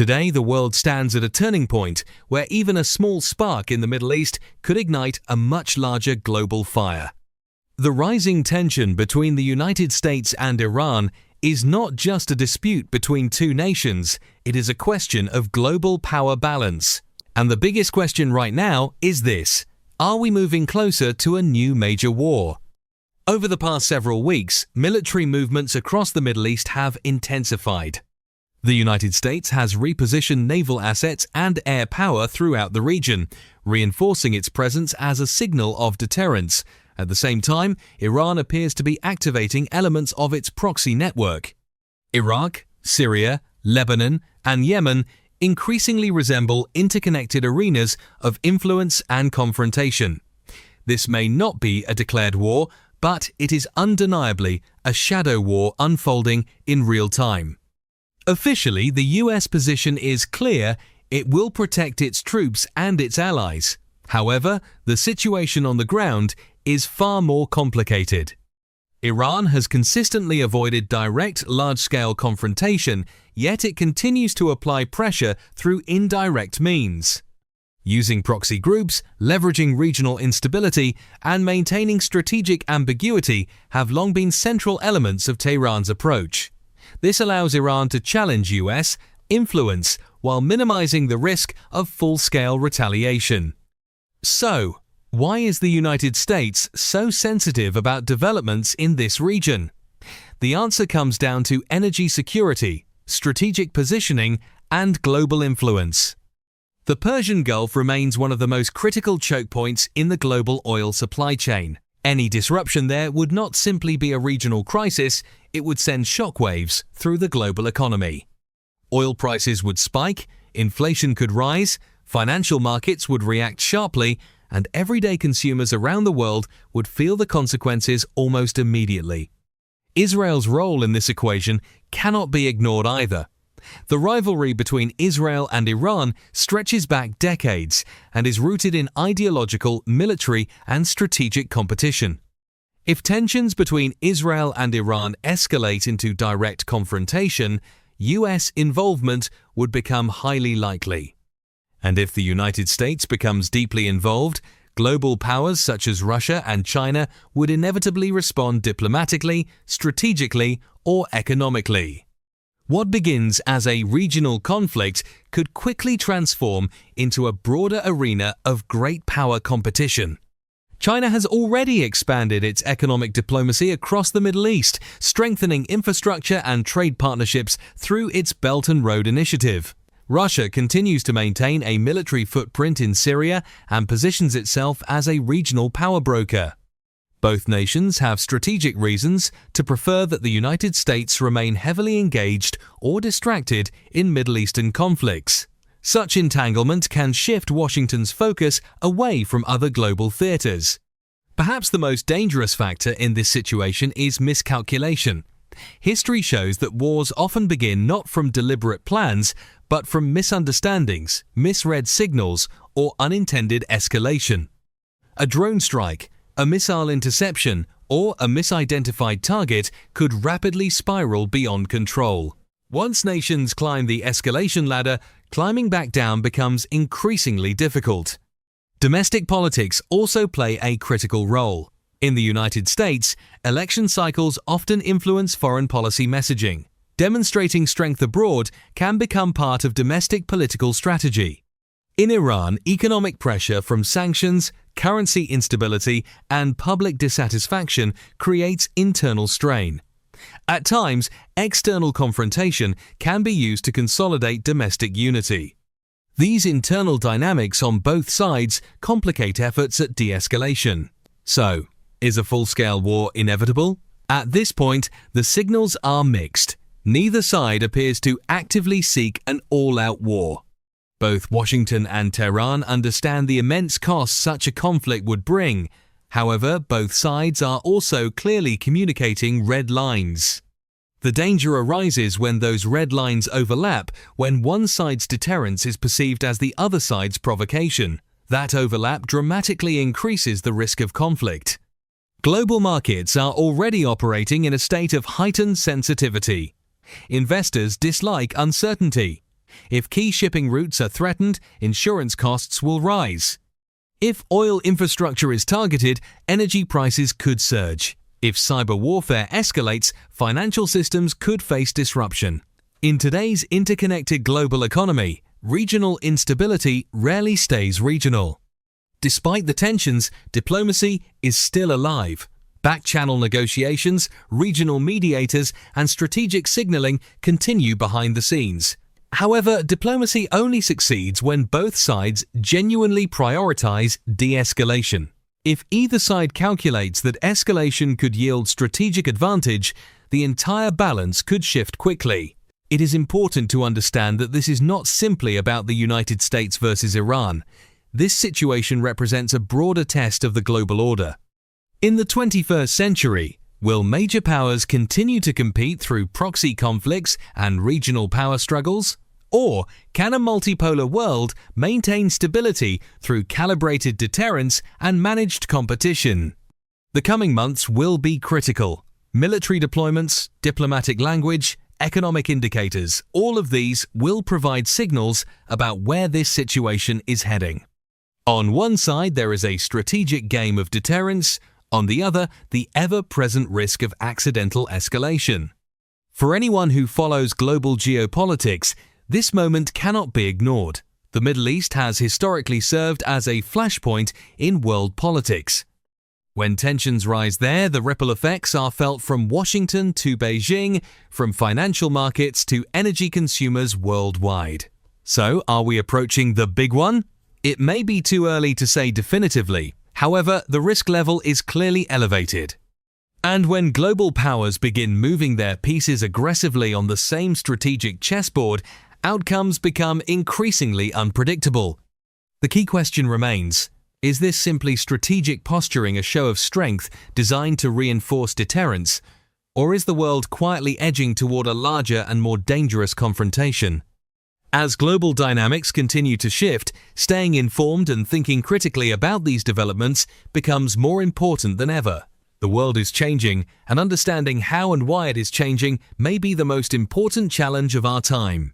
Today, the world stands at a turning point where even a small spark in the Middle East could ignite a much larger global fire. The rising tension between the United States and Iran is not just a dispute between two nations, it is a question of global power balance. And the biggest question right now is this: are we moving closer to a new major war? Over the past several weeks, military movements across the Middle East have intensified. The United States has repositioned naval assets and air power throughout the region, reinforcing its presence as a signal of deterrence. At the same time, Iran appears to be activating elements of its proxy network. Iraq, Syria, Lebanon, and Yemen increasingly resemble interconnected arenas of influence and confrontation. This may not be a declared war, but it is undeniably a shadow war unfolding in real time. Officially, the U.S. position is clear: it will protect its troops and its allies. However, the situation on the ground is far more complicated. Iran has consistently avoided direct, large-scale confrontation, yet it continues to apply pressure through indirect means. Using proxy groups, leveraging regional instability, and maintaining strategic ambiguity have long been central elements of Tehran's approach. This allows Iran to challenge U.S. influence while minimizing the risk of full-scale retaliation. So, why is the United States so sensitive about developments in this region? The answer comes down to energy security, strategic positioning, and global influence. The Persian Gulf remains one of the most critical choke points in the global oil supply chain. Any disruption there would not simply be a regional crisis, it would send shockwaves through the global economy. Oil prices would spike, inflation could rise, financial markets would react sharply, and everyday consumers around the world would feel the consequences almost immediately. Israel's role in this equation cannot be ignored either. The rivalry between Israel and Iran stretches back decades and is rooted in ideological, military, and strategic competition. If tensions between Israel and Iran escalate into direct confrontation, U.S. involvement would become highly likely. And if the United States becomes deeply involved, global powers such as Russia and China would inevitably respond diplomatically, strategically, or economically. What begins as a regional conflict could quickly transform into a broader arena of great power competition. China has already expanded its economic diplomacy across the Middle East, strengthening infrastructure and trade partnerships through its Belt and Road Initiative. Russia continues to maintain a military footprint in Syria and positions itself as a regional power broker. Both nations have strategic reasons to prefer that the United States remain heavily engaged or distracted in Middle Eastern conflicts. Such entanglement can shift Washington's focus away from other global theaters. Perhaps the most dangerous factor in this situation is miscalculation. History shows that wars often begin not from deliberate plans, but from misunderstandings, misread signals, or unintended escalation. A drone strike, a missile interception, or a misidentified target could rapidly spiral beyond control. Once nations climb the escalation ladder, climbing back down becomes increasingly difficult. Domestic politics also play a critical role. In the United States, election cycles often influence foreign policy messaging. Demonstrating strength abroad can become part of domestic political strategy. In Iran, economic pressure from sanctions, currency instability, and public dissatisfaction creates internal strain. At times, external confrontation can be used to consolidate domestic unity. These internal dynamics on both sides complicate efforts at de-escalation. So, is a full-scale war inevitable? At this point, the signals are mixed. Neither side appears to actively seek an all-out war. Both Washington and Tehran understand the immense costs such a conflict would bring. However, both sides are also clearly communicating red lines. The danger arises when those red lines overlap, when one side's deterrence is perceived as the other side's provocation. That overlap dramatically increases the risk of conflict. Global markets are already operating in a state of heightened sensitivity. Investors dislike uncertainty. If key shipping routes are threatened, insurance costs will rise. If oil infrastructure is targeted, energy prices could surge. If cyber warfare escalates, financial systems could face disruption. In today's interconnected global economy, regional instability rarely stays regional. Despite the tensions, diplomacy is still alive. Back-channel negotiations, regional mediators, and strategic signaling continue behind the scenes. However, diplomacy only succeeds when both sides genuinely prioritize de-escalation. If either side calculates that escalation could yield strategic advantage, the entire balance could shift quickly. It is important to understand that this is not simply about the United States versus Iran. This situation represents a broader test of the global order. In the 21st century, will major powers continue to compete through proxy conflicts and regional power struggles? Or can a multipolar world maintain stability through calibrated deterrence and managed competition? The coming months will be critical. Military deployments, diplomatic language, economic indicators, all of these will provide signals about where this situation is heading. On one side, there is a strategic game of deterrence. On the other, the ever-present risk of accidental escalation. For anyone who follows global geopolitics, this moment cannot be ignored. The Middle East has historically served as a flashpoint in world politics. When tensions rise there, the ripple effects are felt from Washington to Beijing, from financial markets to energy consumers worldwide. So, are we approaching the big one? It may be too early to say definitively. However, the risk level is clearly elevated. And when global powers begin moving their pieces aggressively on the same strategic chessboard, outcomes become increasingly unpredictable. The key question remains, is this simply strategic posturing, a show of strength designed to reinforce deterrence, or is the world quietly edging toward a larger and more dangerous confrontation? As global dynamics continue to shift, staying informed and thinking critically about these developments becomes more important than ever. The world is changing, and understanding how and why it is changing may be the most important challenge of our time.